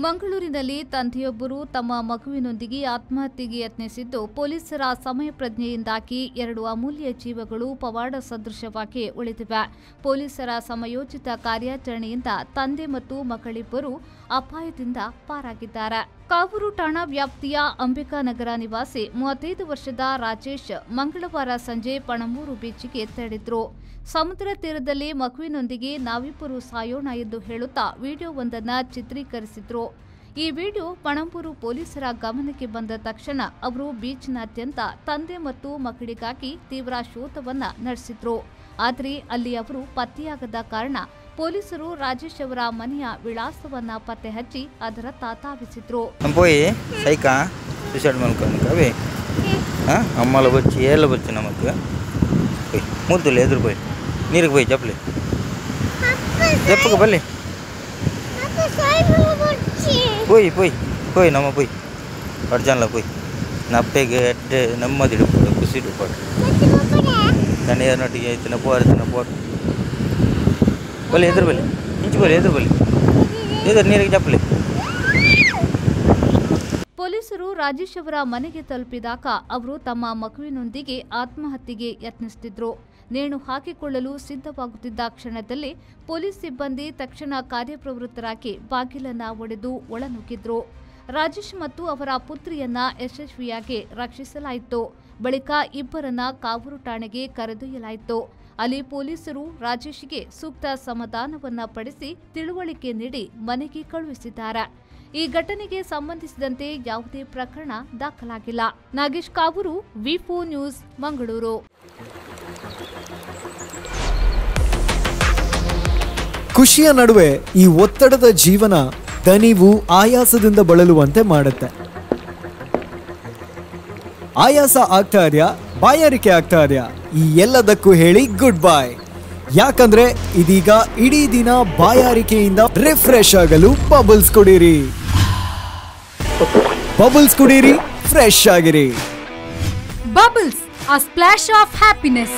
ಮಂಗಳೂರಿನಲ್ಲಿ ತಂದೆಯೊಬ್ಬರು ತಮ್ಮ ಮಗುವಿನೊಂದಿಗೆ ಆತ್ಮಹತ್ಯೆಗೆ ಯತ್ನಿಸಿದ್ದು, ಪೊಲೀಸರ ಸಮಯ ಪ್ರಜ್ಞೆಯಿಂದಾಗಿ 2 ಅಮೂಲ್ಯ ಜೀವಗಳು ಪವಾಡ ಸದೃಶವಾಗಿ ಉಳಿದಿವೆ. ಪೊಲೀಸರ ಸಮಯೋಚಿತ ಕಾರ್ಯಾಚರಣೆಯಿಂದ ತಂದೆ ಮತ್ತು ಮಗಳಿಬ್ಬರು ಅಪಾಯದಿಂದ ಪಾರಾಗಿದ್ದಾರೆ. ಕಾವೂರು ಠಾಣಾ ವ್ಯಾಪ್ತಿಯ ಅಂಬಿಕಾನಗರ ನಿವಾಸಿ 35 ವರ್ಷದ ರಾಜೇಶ್ ಮಂಗಳವಾರ ಸಂಜೆ ಪಣಂಬೂರು ಬೀಚ್ಗೆ ತೆರಳಿದ್ರು. ಸಮುದ್ರ ತೀರದಲ್ಲಿ ಮಗುವಿನೊಂದಿಗೆ ನಾವಿಬ್ಬರು ಸಾಯೋಣ ಎಂದು ಹೇಳುತ್ತಾ ವಿಡಿಯೋವೊಂದನ್ನು ಚಿತ್ರೀಕರಿಸಿದ್ರು. ಈ ವಿಡಿಯೋ ಪಣಂಬೂರು ಪೊಲೀಸರ ಗಮನಕ್ಕೆ ಬಂದ ತಕ್ಷಣ ಅವರು ಬೀಚ್ನಾದ್ಯಂತ ತಂದೆ ಮತ್ತು ಮಗಳಿಗಾಗಿ ತೀವ್ರ ಶೋಧವನ್ನ ನಡೆಸಿದ್ರು. ಆದರೆ ಅಲ್ಲಿ ಅವರು ಪತ್ತೆಯಾಗದ ಕಾರಣ ಪೊಲೀಸರು ರಾಜೇಶ್ ಅವರ ಮನೆಯ ವಿಳಾಸವನ್ನ ಪತ್ತೆ ಹಚ್ಚಿ ಅದರತ್ತ ಧಾವಿಸಿದ್ರು. నీరుకు పోయి చెప్పలే చెప్పుకు బల్లి పోయి పోయి పోయి నమ్మ పోయి అర్జన్లో పోయి నప్పేಗೆ ಅಡ್ಡೆ ನೆಮ್ಮದಿ ಖುಷಿ ಪಾಡು ತಣ್ಣೆ ನಟಿಗೆ ಐತಿನ ಪೋರು ಬಲ್ಲಿ ಎದುರು ಬಲ್ಲಿ ಇಂಚು ಬಲ್ಲಿ ಎದುರು ನೀರಿಗೆ ಚಪ್ಪಲಿ. ಪೊಲೀಸರು ರಾಜೇಶ್ ಅವರ ಮನೆಗೆ ತಲುಪಿದಾಗ ಅವರು ತಮ್ಮ ಮಗುವಿನೊಂದಿಗೆ ಆತ್ಮಹತ್ಯೆಗೆ ಯತ್ನಿಸುತ್ತಿದ್ರು. ನೇಣು ಹಾಕಿಕೊಳ್ಳಲು ಸಿದ್ಧವಾಗುತ್ತಿದ್ದ ಕ್ಷಣದಲ್ಲಿ ಪೊಲೀಸ್ ಸಿಬ್ಬಂದಿ ತಕ್ಷಣ ಕಾರ್ಯಪ್ರವೃತ್ತರಾಗಿ ಬಾಗಿಲನ್ನ ಒಡೆದು ಒಳನುಗ್ಗಿದ್ರು. ರಾಜೇಶ್ ಮತ್ತು ಅವರ ಪುತ್ರಿಯನ್ನ ಯಶಸ್ವಿಯಾಗಿ ರಕ್ಷಿಸಲಾಯಿತು. ಬಳಿಕ ಇಬ್ಬರನ್ನ ಕಾವೂರು ಠಾಣೆಗೆ ಕರೆದೊಯ್ಯಲಾಯಿತು. ಅಲ್ಲಿ ಪೊಲೀಸರು ರಾಜೇಶ್ಗೆ ಸೂಕ್ತ ಸಮಾಧಾನವನ್ನ ಪಡಿಸಿ ತಿಳುವಳಿಕೆ ನೀಡಿ ಮನೆಗೆ ಕಳುಹಿಸಿದ್ದಾರೆ. ಈ ಘಟನೆಗೆ ಸಂಬಂಧಿಸಿದಂತೆ ಯಾವುದೇ ಪ್ರಕರಣ ದಾಖಲಾಗಿಲ್ಲ. ನಾಗೇಶ್ ಕಾವೂರು, ವಿ4 ನ್ಯೂಸ್, ಮಂಗಳೂರು. ಖುಷಿಯ ನಡುವೆ ಈ ಒತ್ತಡದ ಜೀವನ ದಣಿವು ಆಯಾಸದಿಂದ ಬಳಲುವಂತೆ ಮಾಡುತ್ತೆ. ಆಯಾಸ ಆಗ್ತಾ ಇದೆಯಾ, ಬಾಯಾರಿಕೆ ಆಗ್ತಾ ಇದೆಯಾ, ಈ ಎಲ್ಲದಕ್ಕೂ ಹೇಳಿ ಗುಡ್ ಬೈ. ಯಾಕಂದ್ರೆ ಇದೀಗ ಇಡೀ ದಿನ ಬಾಯಾರಿಕೆಯಿಂದ ರಿಫ್ರೆಶ್ ಆಗಲು ಬಬಲ್ಸ್ ಕುಡೀರಿ. ಬಬಲ್ಸ್ ಕುಡೀರಿ, ಫ್ರೆಶ್ ಆಗಿರಿ. Bubbles, a splash of happiness.